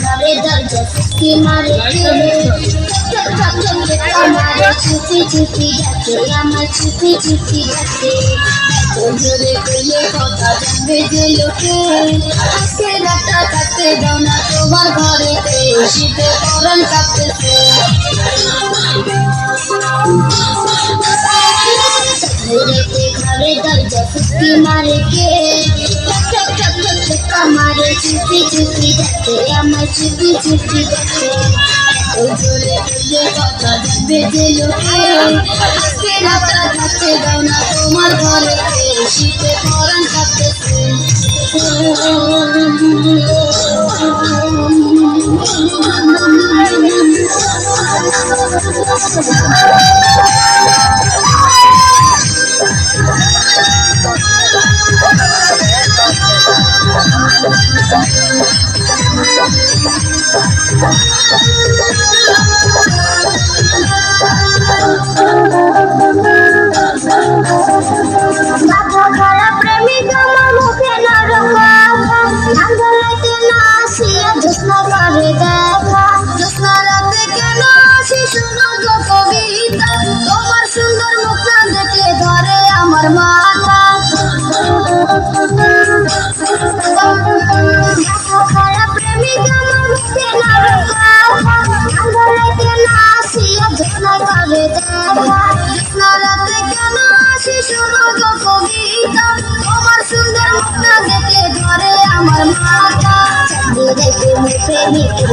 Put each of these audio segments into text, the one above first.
घरे दर्जा की मारे हमारे छुपी छुपी जाते আমার छुपी छुपी जाते ওরে গেলে কথা জানবে যে লোকে আজকে রাতটা কাটতে দাও না তোমার ঘরেতে শীতে পরাণ কাঁপতেছে ঘরে দরজা ফুসকি মারে কে हमारे छुपी छुपी जाते আমার छुपी छुपी जाते ওরে গেলে কথা জানবে যে লোকে আজকে রাতটা কাটতে দাও না তোমার ঘরেতে শীতে পরাণ কাঁপতেছে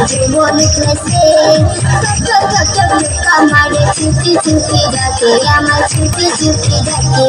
জীবনে ক্লাসে আমারে ছুটি ছুটি ডাকে আমার ছুটি ছুটি ডাকে